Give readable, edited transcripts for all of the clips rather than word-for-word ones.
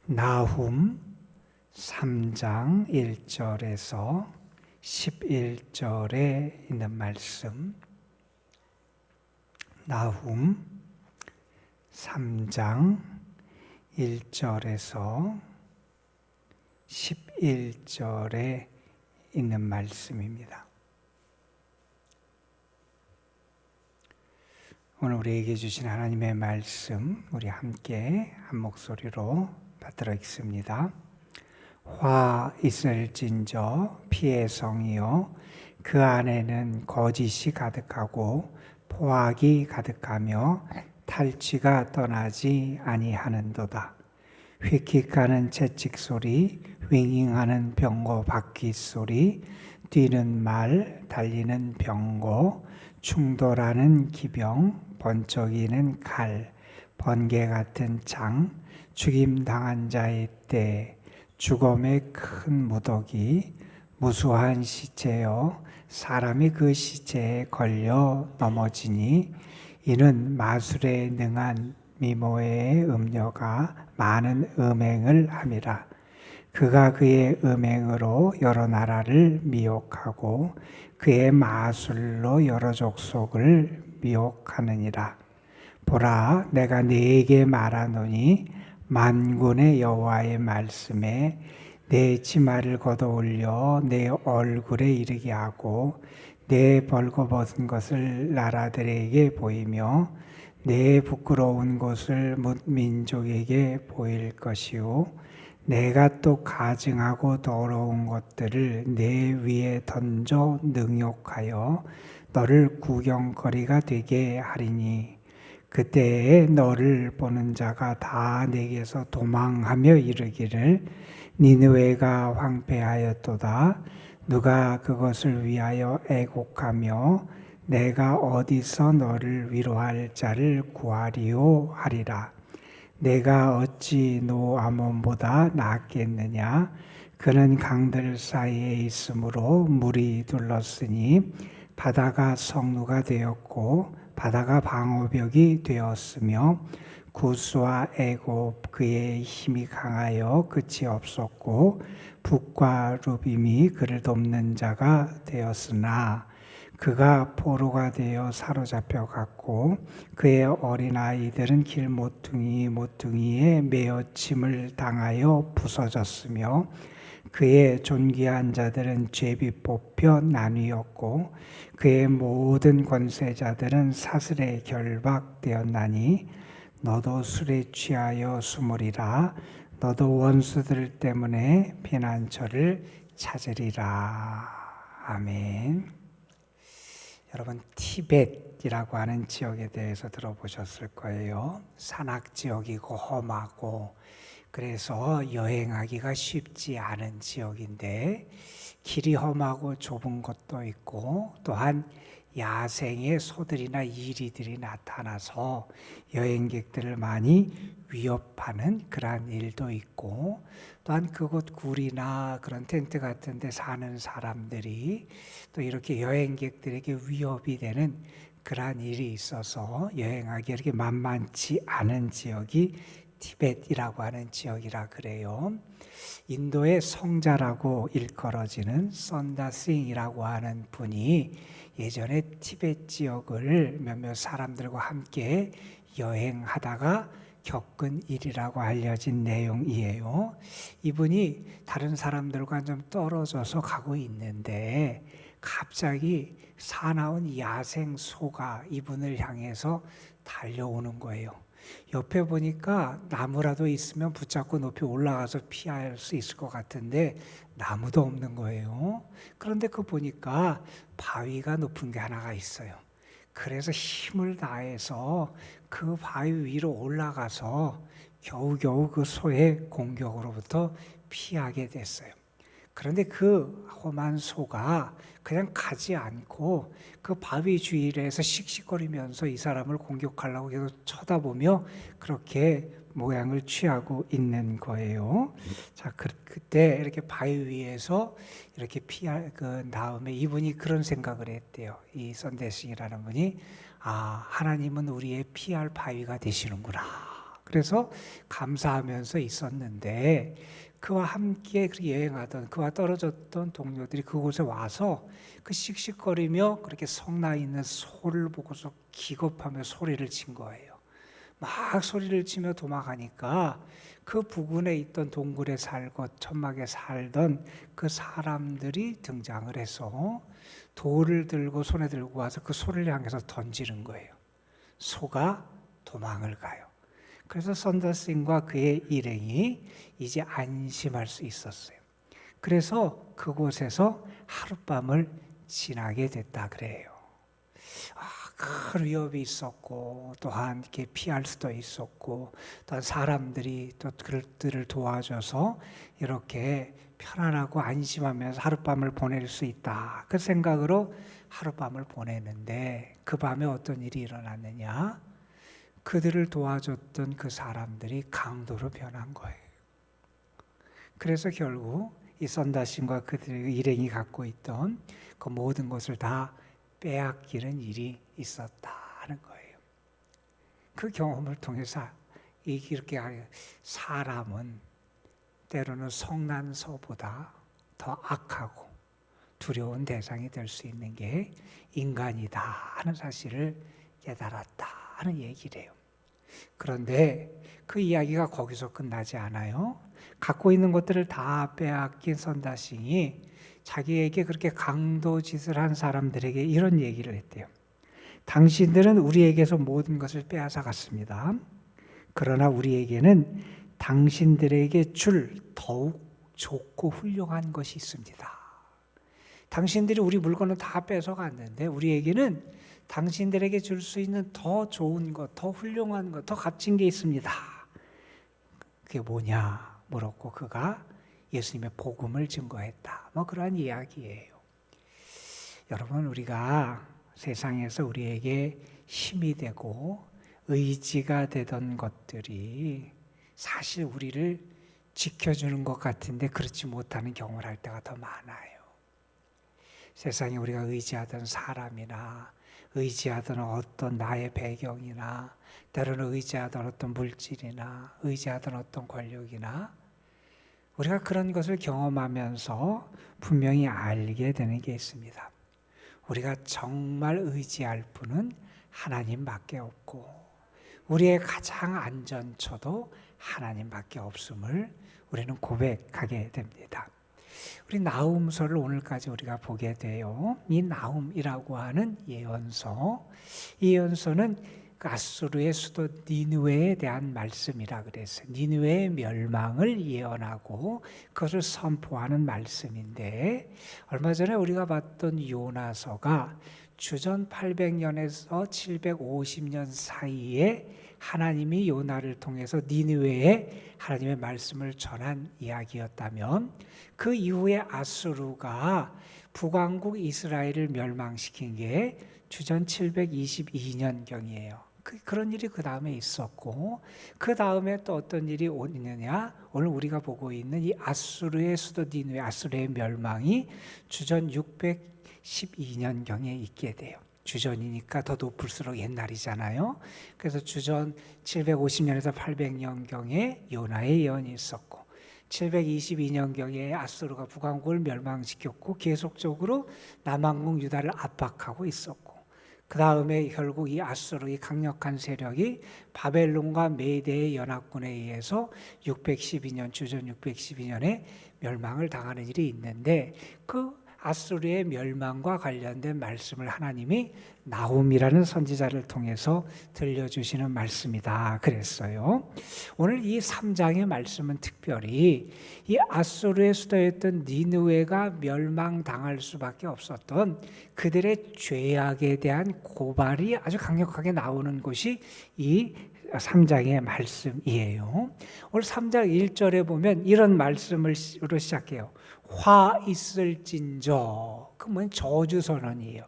나훔 3장 1절에서 11절에 있는 말씀, 나훔 3장 1절에서 11절에 있는 말씀입니다. 오늘 우리에게 주신 하나님의 말씀, 우리 함께 한 목소리로 받들어 읽습니다. 화 있을진저 피의 성이요 그 안에는 거짓이 가득하고 포악이 가득하며 탈취가 떠나지 아니하는도다. 휙휙하는 채찍 소리, 윙윙하는 병거 바퀴 소리, 뛰는 말, 달리는 병거, 충돌하는 기병, 번쩍이는 칼, 번개 같은 창, 죽임당한 자의 때, 죽음의 큰 무더기, 무수한 시체여 사람이 그 시체에 걸려 넘어지니 이는 마술에 능한 미모의 음녀가 많은 음행을 함이라. 그가 그의 음행으로 여러 나라를 미혹하고 그의 마술로 여러 족속을 미혹하느니라. 보라, 내가 네게 말하노니 만군의 여호와의 말씀에 내 치마를 걷어올려 내 얼굴에 이르게 하고 내 벌거벗은 것을 나라들에게 보이며 내 부끄러운 곳을 뭇 민족에게 보일 것이요 내가 또 가증하고 더러운 것들을 내 위에 던져 능욕하여 너를 구경거리가 되게 하리니 그때에 너를 보는 자가 다 내게서 도망하며 이르기를 니느웨가 황폐하였도다. 누가 그것을 위하여 애곡하며 내가 어디서 너를 위로할 자를 구하리요 하리라. 내가 어찌 노아몬보다 낫겠느냐. 그는 강들 사이에 있으므로 물이 둘렀으니 바다가 성루가 되었고 바다가 방어벽이 되었으며 구스와 애굽 그의 힘이 강하여 끝이 없었고 북과 루빔이 그를 돕는 자가 되었으나 그가 포로가 되어 사로잡혀 갔고 그의 어린아이들은 길 모퉁이에 매어 침을 당하여 부서졌으며 그의 존귀한 자들은 제비 뽑혀 나뉘었고 그의 모든 권세자들은 사슬에 결박되었나니 너도 술에 취하여 숨으리라. 너도 원수들 때문에 피난처를 찾으리라. 아멘. 여러분, 티벳이라고 하는 지역에 대해서 들어보셨을 거예요. 산악지역이고 험하고 그래서 여행하기가 쉽지 않은 지역인데 길이 험하고 좁은 곳도 있고 또한 야생의 소들이나 이리들이 나타나서 여행객들을 많이 위협하는 그러한 일도 있고 또한 그곳 굴이나 그런 텐트 같은 데 사는 사람들이 또 이렇게 여행객들에게 위협이 되는 그러한 일이 있어서 여행하기 이렇게 만만치 않은 지역이 티벳이라고 하는 지역이라 그래요. 인도의 성자라고 일컬어지는 선다싱이라고 하는 분이 예전에 티벳 지역을 몇몇 사람들과 함께 여행하다가 겪은 일이라고 알려진 내용이에요. 이분이 다른 사람들과 좀 떨어져서 가고 있는데 갑자기 사나운 야생 소가 이분을 향해서 달려오는 거예요. 옆에 보니까 나무라도 있으면 붙잡고 높이 올라가서 피할 수 있을 것 같은데 나무도 없는 거예요. 그런데 그 보니까 바위가 높은 게 하나가 있어요. 그래서 힘을 다해서 그 바위 위로 올라가서 겨우겨우 그 소의 공격으로부터 피하게 됐어요. 그런데 그 험한 소가 그냥 가지 않고 그 바위 주위를 해서 씩씩거리면서 이 사람을 공격하려고 계속 쳐다보며 그렇게 모양을 취하고 있는 거예요. 자, 그때 이렇게 바위 위에서 이렇게 피할 그 다음에 이분이 그런 생각을 했대요. 이 선대싱이라는 분이 하나님은 우리의 피할 바위가 되시는구나. 그래서 감사하면서 있었는데 그와 함께 여행하던 그와 떨어졌던 동료들이 그곳에 와서 그 씩씩거리며 그렇게 성나 있는 소를 보고서 기겁하며 소리를 친 거예요. 막 소리를 치며 도망가니까 그 부근에 있던 동굴에 살고 천막에 살던 그 사람들이 등장을 해서 돌을 들고 손에 들고 와서 그 소를 향해서 던지는 거예요. 소가 도망을 가요. 그래서 선더슨과 그의 일행이 이제 안심할 수 있었어요. 그래서 그곳에서 하룻밤을 지나게 됐다 그래요. 큰 위협이 있었고 또한 이렇게 피할 수도 있었고 또한 사람들이 또 그들을 도와줘서 이렇게 편안하고 안심하면서 하룻밤을 보낼 수 있다. 그 생각으로 하룻밤을 보내는데 그 밤에 어떤 일이 일어났느냐? 그들을 도와줬던 그 사람들이 강도로 변한 거예요. 그래서 결국 이 선다신과 그들의 일행이 갖고 있던 그 모든 것을 다 빼앗기는 일이 있었다는 거예요. 그 경험을 통해서 이렇게 사람은 때로는 성난서보다 더 악하고 두려운 대상이 될 수 있는 게 인간이다 하는 사실을 깨달았다는 얘기래요. 그런데 그 이야기가 거기서 끝나지 않아요. 갖고 있는 것들을 다 빼앗긴 선다싱이 자기에게 그렇게 강도짓을 한 사람들에게 이런 얘기를 했대요. 당신들은 우리에게서 모든 것을 빼앗아 갔습니다. 그러나 우리에게는 당신들에게 줄 더욱 좋고 훌륭한 것이 있습니다. 당신들이 우리 물건을 다 뺏어갔는데 우리에게는 당신들에게 줄 수 있는 더 좋은 것, 더 훌륭한 것, 더 값진 게 있습니다. 그게 뭐냐 물었고 그가 예수님의 복음을 증거했다. 그러한 이야기예요. 여러분, 우리가 세상에서 우리에게 힘이 되고 의지가 되던 것들이 사실 우리를 지켜주는 것 같은데 그렇지 못하는 경우를 할 때가 더 많아요. 세상에 우리가 의지하던 사람이나 의지하던 어떤 나의 배경이나 때로는 의지하던 어떤 물질이나 의지하던 어떤 권력이나 우리가 그런 것을 경험하면서 분명히 알게 되는 게 있습니다. 우리가 정말 의지할 분은 하나님밖에 없고 우리의 가장 안전처도 하나님밖에 없음을 우리는 고백하게 됩니다. 우리 나훔서를 오늘까지 우리가 보게 돼요. 이 나훔이라고 하는 예언서, 이 예언서는 아수르의 수도 니느웨에 대한 말씀이라 그랬어요. 니느웨의 멸망을 예언하고 그것을 선포하는 말씀인데 얼마 전에 우리가 봤던 요나서가 주전 800년에서 750년 사이에 하나님이 요나를 통해서 니느웨에 하나님의 말씀을 전한 이야기였다면 그 이후에 아수르가 북왕국 이스라엘을 멸망시킨 게 주전 722년경이에요. 그런 일이 그 다음에 있었고 그 다음에 또 어떤 일이 있느냐, 오늘 우리가 보고 있는 이 아수르의 수도 니느웨, 아수르의 멸망이 주전 612년경에 있게 돼요. 주전이니까 더 높을수록 옛날이잖아요. 그래서 주전 750년에서 800년경에 요나의 예언이 있었고 722년경에 아수르가 북왕국을 멸망시켰고 계속적으로 남왕국 유다를 압박하고 있었고 그 다음에 결국 이 아수르의 강력한 세력이 바벨론과 메대의 연합군에 의해서 612년, 주전 612년에 멸망을 당하는 일이 있는데 그 아수르의 멸망과 관련된 말씀을 하나님이 나훔이라는 선지자를 통해서 들려주시는 말씀이다 그랬어요. 오늘 이 3장의 말씀은 특별히 이 아수르의 수도였던 니느웨가 멸망당할 수밖에 없었던 그들의 죄악에 대한 고발이 아주 강력하게 나오는 것이 이 3장의 말씀이에요. 오늘 3장 1절에 보면 이런 말씀으로 시작해요. 화 있을진저, 그 뭐냐, 저주 선언이에요.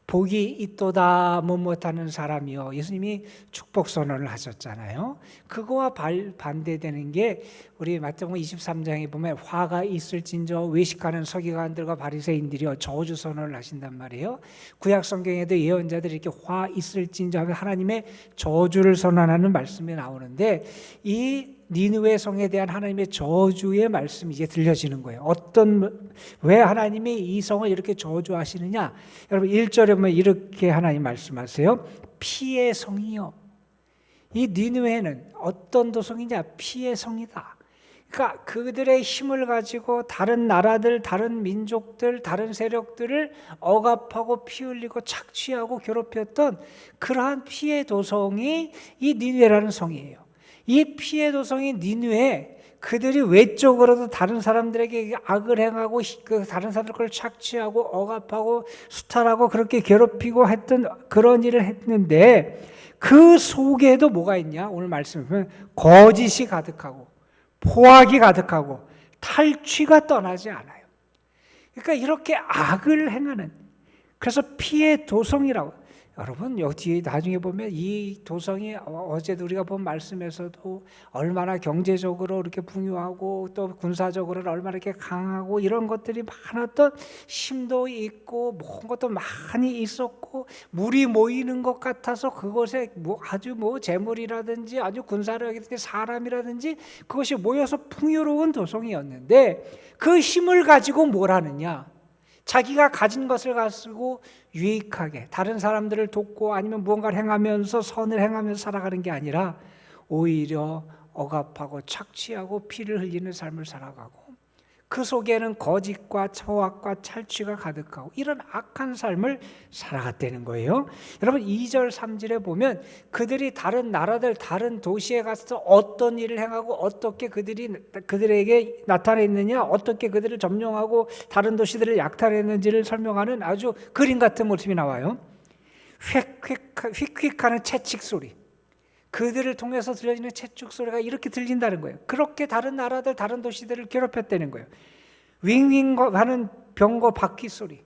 복이 있도다 못하는 사람이요. 예수님이 축복 선언을 하셨잖아요. 그거와 반대되는 게 우리 마태복음 23장에 보면 화가 있을진저 외식하는 서기관들과 바리새인들이요 저주 선언을 하신단 말이에요. 구약 성경에도 예언자들이 이렇게 화 있을진저 하면 하나님의 저주를 선언하는 말씀이 나오는데 이 니느웨 성에 대한 하나님의 저주의 말씀이 이제 들려지는 거예요. 왜 하나님이 이 성을 이렇게 저주하시느냐? 여러분 1절에 보면 이렇게 하나님 말씀하세요. 피의 성이요. 이 니느웨는 어떤 도성이냐? 피의 성이다. 그러니까 그들의 힘을 가지고 다른 나라들, 다른 민족들, 다른 세력들을 억압하고 피 흘리고 착취하고 괴롭혔던 그러한 피의 도성이 이 니느웨라는 성이에요. 이 피의 도성인 니느웨, 그들이 외적으로도 다른 사람들에게 악을 행하고 그 다른 사람들 걸 착취하고 억압하고 수탈하고 그렇게 괴롭히고 했던 그런 일을 했는데 그 속에도 뭐가 있냐? 오늘 말씀에 보면 거짓이 가득하고 포악이 가득하고 탈취가 떠나지 않아요. 그러니까 이렇게 악을 행하는, 그래서 피의 도성이라고. 여러분 여기 나중에 보면 이 도성이 어제도 우리가 본 말씀에서도 얼마나 경제적으로 이렇게 풍요하고 또 군사적으로는 얼마나 이렇게 강하고 이런 것들이 많았던, 힘도 있고 모든 것도 많이 있었고 물이 모이는 것 같아서 그곳에 아주 재물이라든지 아주 군사력이라든지 사람이라든지 그것이 모여서 풍요로운 도성이었는데 그 힘을 가지고 뭘 하느냐? 자기가 가진 것을 가지고 유익하게 다른 사람들을 돕고 아니면 무언가를 행하면서 선을 행하면서 살아가는 게 아니라 오히려 억압하고 착취하고 피를 흘리는 삶을 살아가고 그 속에는 거짓과 포악과 탈취가 가득하고 이런 악한 삶을 살아갔다는 거예요. 여러분 2절 3절에 보면 그들이 다른 나라들 다른 도시에 가서 어떤 일을 행하고 어떻게 그들에게 나타냈느냐, 어떻게 그들을 점령하고 다른 도시들을 약탈했는지를 설명하는 아주 그림 같은 모습이 나와요. 휙휙하는 채찍 소리, 그들을 통해서 들려지는 채찍 소리가 이렇게 들린다는 거예요. 그렇게 다른 나라들, 다른 도시들을 괴롭혔다는 거예요. 윙윙 하는 병거 바퀴 소리,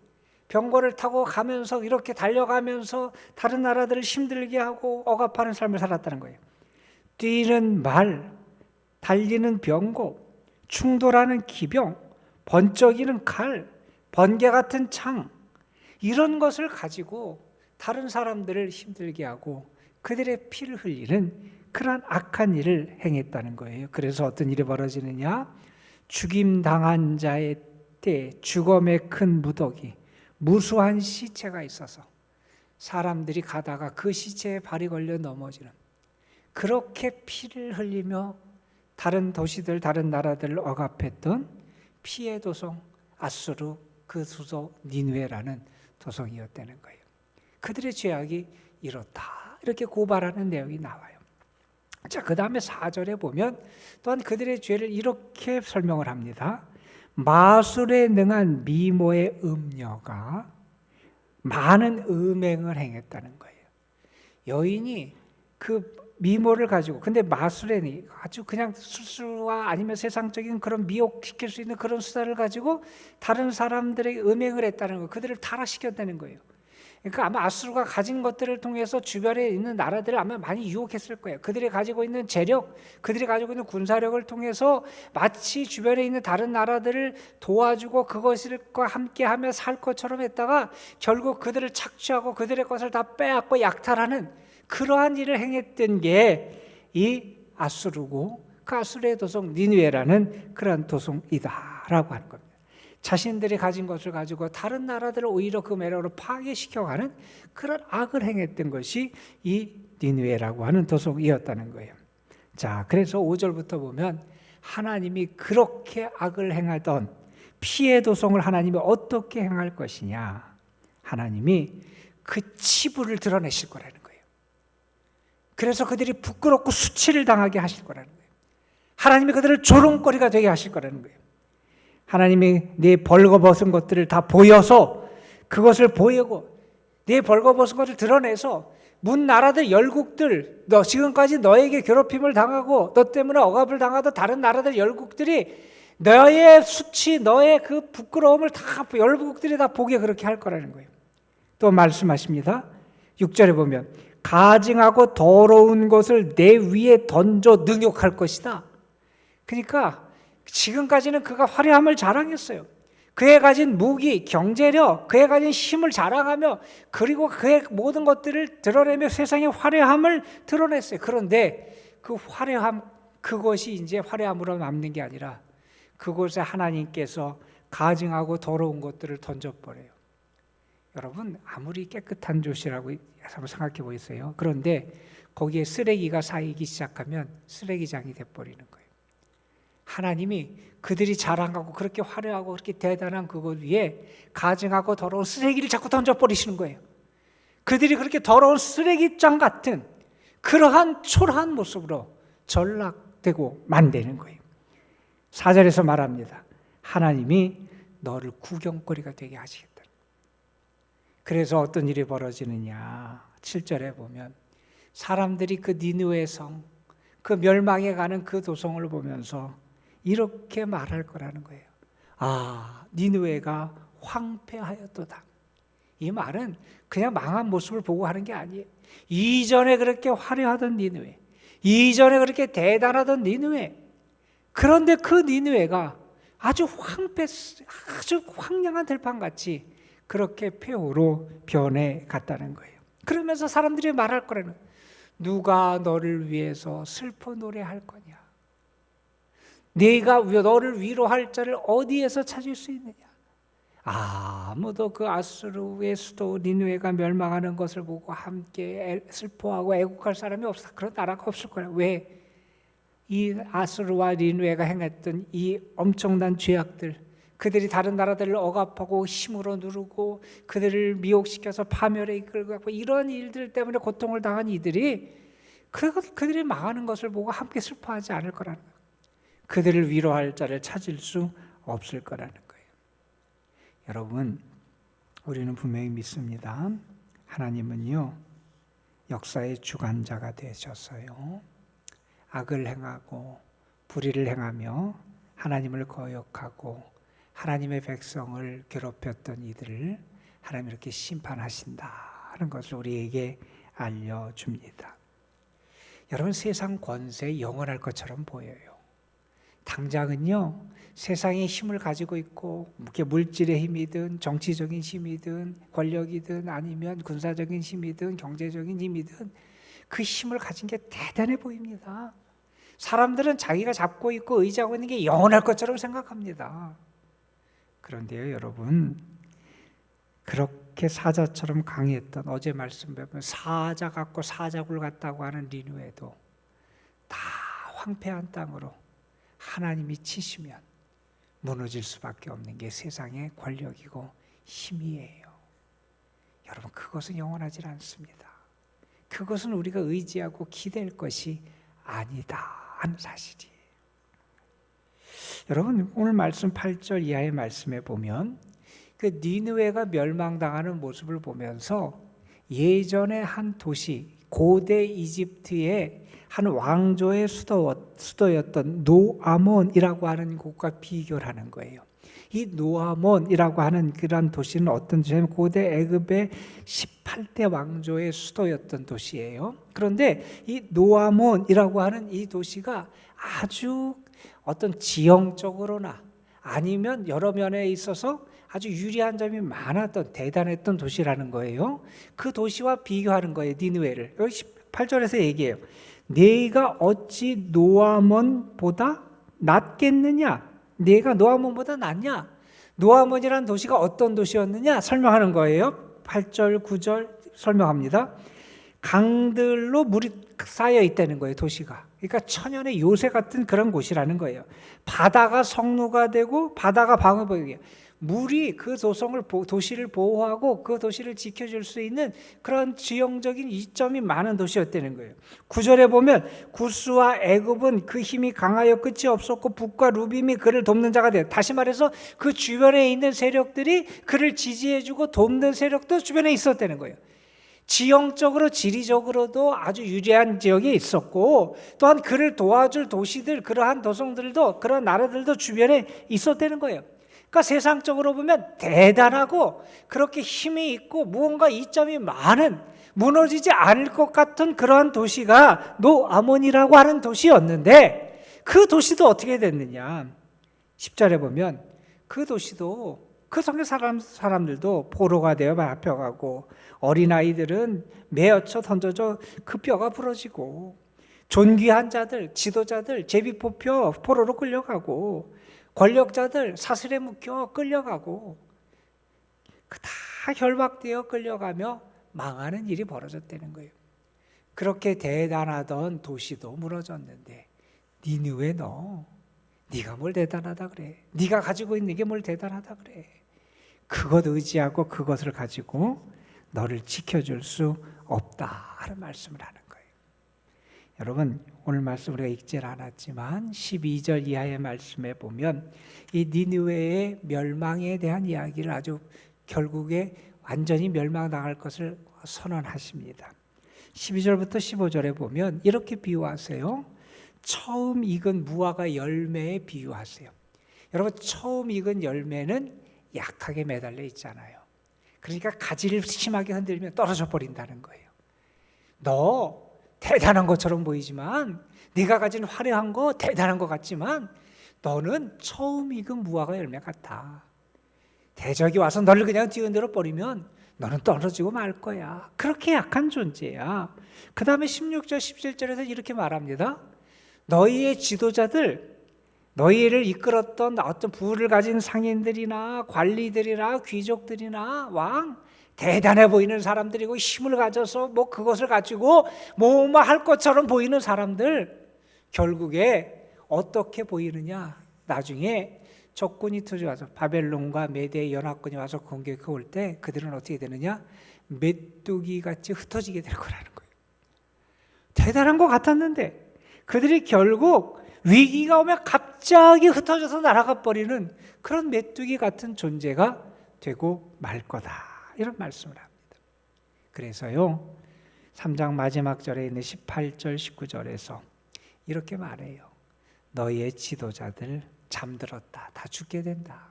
병거를 타고 가면서 이렇게 달려가면서 다른 나라들을 힘들게 하고 억압하는 삶을 살았다는 거예요. 뛰는 말, 달리는 병거, 충돌하는 기병, 번쩍이는 칼, 번개 같은 창, 이런 것을 가지고 다른 사람들을 힘들게 하고 그들의 피를 흘리는 그러한 악한 일을 행했다는 거예요. 그래서 어떤 일이 벌어지느냐? 죽임당한 자의 때 죽음의 큰 무더기, 무수한 시체가 있어서 사람들이 가다가 그 시체에 발이 걸려 넘어지는, 그렇게 피를 흘리며 다른 도시들, 다른 나라들을 억압했던 피의 도성 아수르, 그 수도 니느웨라는 도성이었다는 거예요. 그들의 죄악이 이렇다, 이렇게 고발하는 내용이 나와요. 자, 그 다음에 4절에 보면 또한 그들의 죄를 이렇게 설명을 합니다. 마술에 능한 미모의 음녀가 많은 음행을 행했다는 거예요. 여인이 그 미모를 가지고, 근데 마술에는 아주 그냥 수수와 아니면 세상적인 그런 미혹시킬 수 있는 그런 수단을 가지고 다른 사람들에게 음행을 했다는 거예요. 그들을 타락시켰다는 거예요. 그러니까 아마 아수르가 가진 것들을 통해서 주변에 있는 나라들을 아마 많이 유혹했을 거예요. 그들이 가지고 있는 재력, 그들이 가지고 있는 군사력을 통해서 마치 주변에 있는 다른 나라들을 도와주고 그것과 함께하며 살 것처럼 했다가 결국 그들을 착취하고 그들의 것을 다 빼앗고 약탈하는 그러한 일을 행했던 게 이 아수르고, 그 아수르의 도성 니느웨라는 그런 도성이다라고 하는 겁니다. 자신들이 가진 것을 가지고 다른 나라들을 오히려 그 매력으로 파괴시켜가는 그런 악을 행했던 것이 이 니느웨라고 하는 도성이었다는 거예요. 자, 그래서 5절부터 보면 하나님이 그렇게 악을 행하던 피의 도성을 하나님이 어떻게 행할 것이냐, 하나님이 그 치부를 드러내실 거라는 거예요. 그래서 그들이 부끄럽고 수치를 당하게 하실 거라는 거예요. 하나님이 그들을 조롱거리가 되게 하실 거라는 거예요. 하나님이 네 벌거벗은 것들을 다 보여서, 그것을 보이고 네 벌거벗은 것을 드러내서 문 나라들 열국들, 너 지금까지 너에게 괴롭힘을 당하고 너 때문에 억압을 당하던 다른 나라들 열국들이 너의 수치, 너의 그 부끄러움을 다 열국들이 다 보게 그렇게 할 거라는 거예요. 또 말씀하십니다. 6절에 보면 가증하고 더러운 것을 내 위에 던져 능욕할 것이다. 그러니까 지금까지는 그가 화려함을 자랑했어요. 그의 가진 무기, 경제력, 그의 가진 힘을 자랑하며 그리고 그의 모든 것들을 드러내며 세상의 화려함을 드러냈어요. 그런데 그 화려함, 그것이 이제 화려함으로 남는 게 아니라 그곳에 하나님께서 가증하고 더러운 것들을 던져버려요. 여러분, 아무리 깨끗한 곳이라고 한번 생각해 보세요. 그런데 거기에 쓰레기가 쌓이기 시작하면 쓰레기장이 돼버리는 거예요. 하나님이 그들이 자랑하고 그렇게 화려하고 그렇게 대단한 그것 위에 가증하고 더러운 쓰레기를 자꾸 던져버리시는 거예요. 그들이 그렇게 더러운 쓰레기장 같은 그러한 초라한 모습으로 전락되고 만드는 거예요. 4절에서 말합니다. 하나님이 너를 구경거리가 되게 하시겠다. 그래서 어떤 일이 벌어지느냐. 7절에 보면 사람들이 그 니느웨 성, 그 멸망해 가는 그 도성을 보면서 이렇게 말할 거라는 거예요. 아, 니느웨가 황폐하였도다. 이 말은 그냥 망한 모습을 보고 하는 게 아니에요. 이전에 그렇게 화려하던 니느웨, 이전에 그렇게 대단하던 니느웨, 그런데 그 니느웨가 아주 아주 황량한 들판같이 그렇게 폐허로 변해 갔다는 거예요. 그러면서 사람들이 말할 거라는 거예요. 누가 너를 위해서 슬퍼 노래할 거냐? 네가 너를 위로할 자를 어디에서 찾을 수 있느냐? 아무도 그 아수르의 수도 니느웨가 멸망하는 것을 보고 함께 슬퍼하고 애국할 사람이 없어. 그런 나라가 없을 거야. 왜? 이 아수르와 니느웨가 행했던 이 엄청난 죄악들, 그들이 다른 나라들을 억압하고 힘으로 누르고 그들을 미혹시켜서 파멸에 이끌고 이런 일들 때문에 고통을 당한 이들이 그들이 망하는 것을 보고 함께 슬퍼하지 않을 거라는 거예요. 그들을 위로할 자를 찾을 수 없을 거라는 거예요. 여러분, 우리는 분명히 믿습니다. 하나님은요, 역사의 주관자가 되셨어요. 악을 행하고 불의를 행하며 하나님을 거역하고 하나님의 백성을 괴롭혔던 이들을 하나님이 이렇게 심판하신다 하는 것을 우리에게 알려줍니다. 여러분, 세상 권세 영원할 것처럼 보여요. 당장은요, 세상의 힘을 가지고 있고 물질의 힘이든 정치적인 힘이든 권력이든 아니면 군사적인 힘이든 경제적인 힘이든 그 힘을 가진 게 대단해 보입니다. 사람들은 자기가 잡고 있고 의지하고 있는 게 영원할 것처럼 생각합니다. 그런데요, 여러분, 그렇게 사자처럼 강했던 어제 말씀 보면 사자 같고 사자굴 같다고 하는 니느웨도 다 황폐한 땅으로 하나님이 치시면 무너질 수밖에 없는 게 세상의 권력이고 힘이에요. 여러분, 그것은 영원하지 않습니다. 그것은 우리가 의지하고 기댈 것이 아니다 하는 사실이에요. 여러분, 오늘 말씀 8절 이하의 말씀에 보면 그 니느웨가 멸망당하는 모습을 보면서 예전에 한 도시, 고대 이집트의 한 왕조의 수도였던 노아몬이라고 하는 곳과 비교를 하는 거예요. 이 노아몬이라고 하는 그런 도시는 어떤 도시냐면 고대 애굽의 18대 왕조의 수도였던 도시예요. 그런데 이 노아몬이라고 하는 이 도시가 아주 어떤 지형적으로나 아니면 여러 면에 있어서 아주 유리한 점이 많았던 대단했던 도시라는 거예요. 그 도시와 비교하는 거예요. 니느웨를. 여기 18절에서 얘기해요. 네가 어찌 노아몬보다 낫겠느냐? 네가 노아몬보다 낫냐? 노아몬이라는 도시가 어떤 도시였느냐? 설명하는 거예요. 8절, 9절 설명합니다. 강들로 물이 쌓여 있다는 거예요, 도시가. 그러니까 천연의 요새 같은 그런 곳이라는 거예요. 바다가 성루가 되고 바다가 방어벽이에요. 물이 그 도시를 보호하고 그 도시를 지켜줄 수 있는 그런 지형적인 이점이 많은 도시였다는 거예요. 9절에 보면 구스와 애굽은 그 힘이 강하여 끝이 없었고 북과 루빔이 그를 돕는 자가 되었다. 다시 말해서 그 주변에 있는 세력들이 그를 지지해주고 돕는 세력도 주변에 있었다는 거예요. 지형적으로 지리적으로도 아주 유리한 지역이 있었고 또한 그를 도와줄 도시들, 그러한 도성들도 그런 나라들도 주변에 있었다는 거예요. 그러니까 세상적으로 보면 대단하고 그렇게 힘이 있고 무언가 이점이 많은, 무너지지 않을 것 같은 그러한 도시가 노아몬이라고 하는 도시였는데, 그 도시도 어떻게 됐느냐. 10절에 보면 그 도시도, 그 성의 사람들도 포로가 되어 잡혀가고, 어린아이들은 매어쳐 던져져 그 뼈가 부러지고, 존귀한 자들, 지도자들 제비 뽑혀 포로로 끌려가고, 권력자들 사슬에 묶여 끌려가고, 다 결박되어 끌려가며 망하는 일이 벌어졌다는 거예요. 그렇게 대단하던 도시도 무너졌는데, 니느웨 네가 뭘 대단하다 그래? 네가 가지고 있는 게 뭘 대단하다 그래? 그것 의지하고 그것을 가지고 너를 지켜줄 수 없다 하는 말씀을 하는 거예요. 여러분, 오늘 말씀 우리가 읽질 않았지만 12절 이하의 말씀에 보면 이 니느웨의 멸망에 대한 이야기를 아주 결국에 완전히 멸망당할 것을 선언하십니다. 12절부터 15절에 보면 이렇게 비유하세요. 처음 익은 무화과 열매에 비유하세요. 여러분, 처음 익은 열매는 약하게 매달려 있잖아요. 그러니까 가지를 심하게 흔들면 떨어져 버린다는 거예요. 너 대단한 것처럼 보이지만, 네가 가진 화려한 거 대단한 것 같지만, 너는 처음 익은 무화과 열매 같아. 대적이 와서 너를 그냥 뒤흔들어 버리면 너는 떨어지고 말 거야. 그렇게 약한 존재야. 그 다음에 16절 17절에서 이렇게 말합니다. 너희의 지도자들, 너희를 이끌었던 어떤 부를 가진 상인들이나 관리들이나 귀족들이나 왕, 대단해 보이는 사람들이고 힘을 가져서 뭐 그것을 가지고 뭐 할 것처럼 보이는 사람들, 결국에 어떻게 보이느냐. 나중에 적군이 터져와서 바벨론과 메대 연합군이 와서 공격해 올 때 그들은 어떻게 되느냐, 메뚜기 같이 흩어지게 될 거라는 거예요. 대단한 것 같았는데 그들이 결국 위기가 오면 갑자기 흩어져서 날아가 버리는 그런 메뚜기 같은 존재가 되고 말 거다, 이런 말씀을 합니다. 그래서요, 3장 마지막 절에 있는 18절 19절에서 이렇게 말해요. 너희의 지도자들 잠들었다. 다 죽게 된다.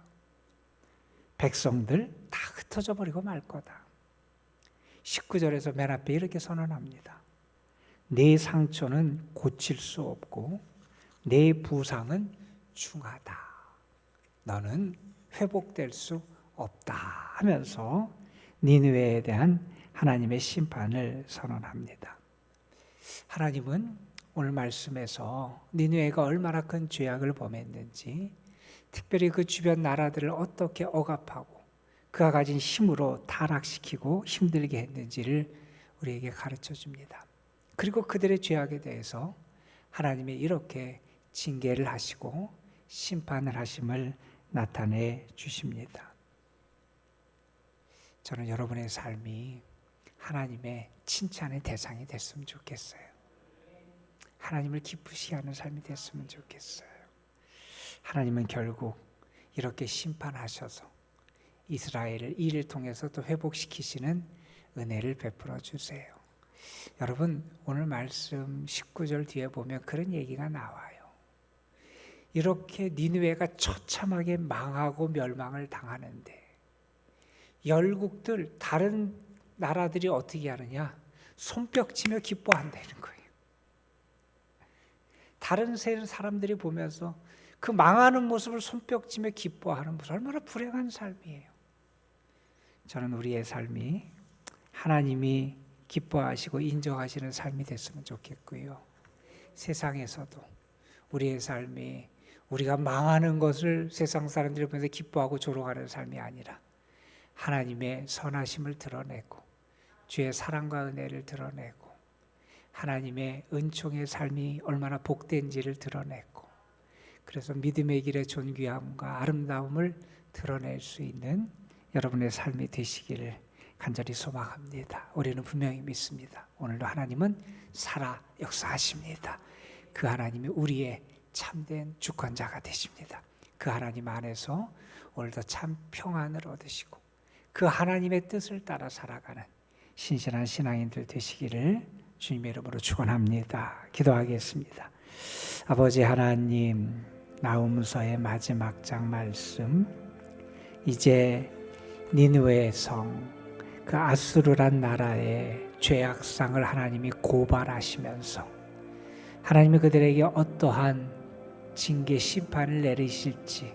백성들 다 흩어져 버리고 말 거다. 19절에서 맨 앞에 이렇게 선언합니다. 내 상처는 고칠 수 없고 내 부상은 중하다. 너는 회복될 수 없다 하면서 니느웨에 대한 하나님의 심판을 선언합니다. 하나님은 오늘 말씀에서 니느웨가 얼마나 큰 죄악을 범했는지, 특별히 그 주변 나라들을 어떻게 억압하고 그가 가진 힘으로 타락시키고 힘들게 했는지를 우리에게 가르쳐 줍니다. 그리고 그들의 죄악에 대해서 하나님이 이렇게 징계를 하시고 심판을 하심을 나타내 주십니다. 저는 여러분의 삶이 하나님의 칭찬의 대상이 됐으면 좋겠어요. 하나님을 기쁘시게 하는 삶이 됐으면 좋겠어요. 하나님은 결국 이렇게 심판하셔서 이스라엘을 이를 통해서 또 회복시키시는 은혜를 베풀어 주세요. 여러분, 오늘 말씀 19절 뒤에 보면 그런 얘기가 나와요. 이렇게 니느웨가 처참하게 망하고 멸망을 당하는데 열국들, 다른 나라들이 어떻게 하느냐? 손뼉치며 기뻐한다는 거예요. 다른 사람들이 보면서 그 망하는 모습을 손뼉치며 기뻐하는 모습, 얼마나 불행한 삶이에요. 저는 우리의 삶이 하나님이 기뻐하시고 인정하시는 삶이 됐으면 좋겠고요. 세상에서도 우리의 삶이 우리가 망하는 것을 세상 사람들이 보면서 기뻐하고 조롱하는 삶이 아니라 하나님의 선하심을 드러내고 주의 사랑과 은혜를 드러내고 하나님의 은총의 삶이 얼마나 복된지를 드러내고, 그래서 믿음의 길의 존귀함과 아름다움을 드러낼 수 있는 여러분의 삶이 되시기를 간절히 소망합니다. 우리는 분명히 믿습니다. 오늘도 하나님은 살아 역사하십니다. 그 하나님이 우리의 참된 주권자가 되십니다. 그 하나님 안에서 오늘도 참 평안을 얻으시고 그 하나님의 뜻을 따라 살아가는 신실한 신앙인들 되시기를 주님의 이름으로 축원합니다. 기도하겠습니다. 아버지 하나님, 나훔서의 마지막 장 말씀 이제 니느웨의 성, 그 아수르란 나라의 죄악상을 하나님이 고발하시면서 하나님이 그들에게 어떠한 징계 심판을 내리실지,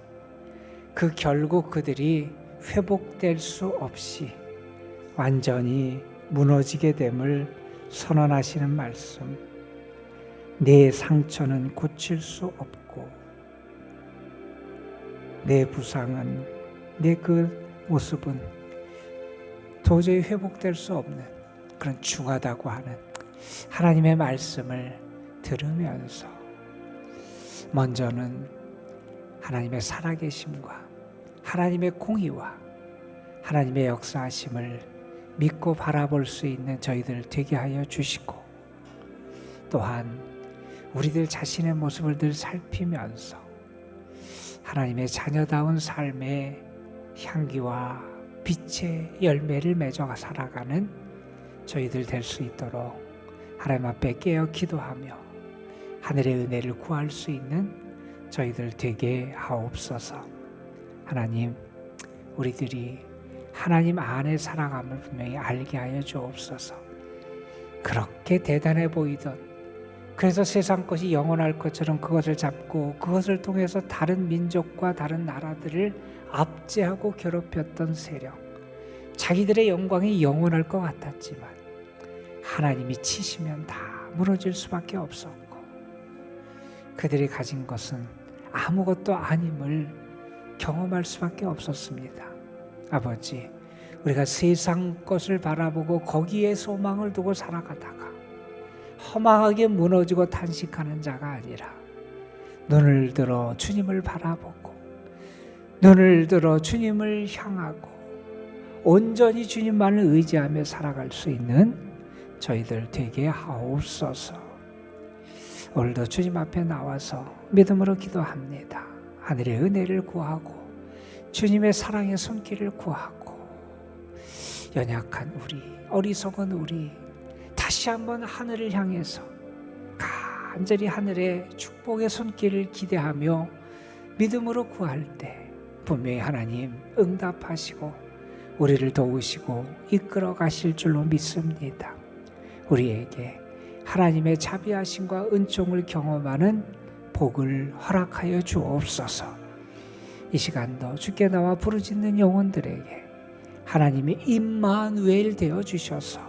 그 결국 그들이 회복될 수 없이 완전히 무너지게 됨을 선언하시는 말씀. 내 상처는 고칠 수 없고 내 부상은, 내 그 모습은 도저히 회복될 수 없는 그런 중하다고 하는 하나님의 말씀을 들으면서 먼저는 하나님의 살아계심과 하나님의 공의와 하나님의 역사하심을 믿고 바라볼 수 있는 저희들 되게 하여 주시고, 또한 우리들 자신의 모습을 늘 살피면서 하나님의 자녀다운 삶의 향기와 빛의 열매를 맺어 살아가는 저희들 될 수 있도록 하나님 앞에 깨어 기도하며 하늘의 은혜를 구할 수 있는 저희들 되게 하옵소서. 하나님, 우리들이 하나님 안에 살아감을 분명히 알게 하여 주옵소서. 그렇게 대단해 보이던, 그래서 세상 것이 영원할 것처럼 그것을 잡고 그것을 통해서 다른 민족과 다른 나라들을 압제하고 괴롭혔던 세력, 자기들의 영광이 영원할 것 같았지만 하나님이 치시면 다 무너질 수밖에 없었고, 그들이 가진 것은 아무것도 아님을 경험할 수밖에 없었습니다. 아버지, 우리가 세상 것을 바라보고 거기에 소망을 두고 살아가다가 허망하게 무너지고 탄식하는 자가 아니라 눈을 들어 주님을 바라보고 눈을 들어 주님을 향하고 온전히 주님만을 의지하며 살아갈 수 있는 저희들 되게 하옵소서. 오늘도 주님 앞에 나와서 믿음으로 기도합니다. 하늘의 은혜를 구하고 주님의 사랑의 손길을 구하고, 연약한 우리, 어리석은 우리 다시 한번 하늘을 향해서 간절히 하늘의 축복의 손길을 기대하며 믿음으로 구할 때 분명히 하나님 응답하시고 우리를 도우시고 이끌어 가실 줄로 믿습니다. 우리에게 하나님의 자비하심과 은총을 경험하는 복을 허락하여 주옵소서. 이 시간도 주께 나와 부르짖는 영혼들에게 하나님의 임마누엘 되어 주셔서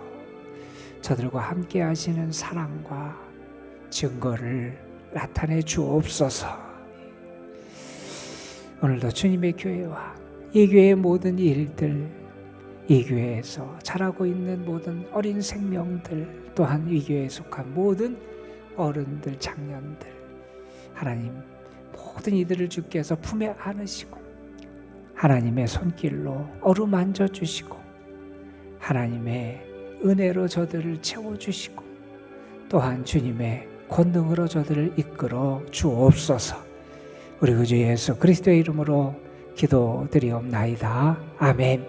저들과 함께 하시는 사랑과 증거를 나타내 주옵소서. 오늘도 주님의 교회와 이 교회의 모든 일들, 이 교회에서 자라고 있는 모든 어린 생명들, 또한 이 교회에 속한 모든 어른들, 장년들, 하나님 모든 이들을 주께서 품에 안으시고 하나님의 손길로 어루만져 주시고 하나님의 은혜로 저들을 채워주시고 또한 주님의 권능으로 저들을 이끌어 주옵소서. 우리 구주 예수 그리스도의 이름으로 기도드리옵나이다. 아멘.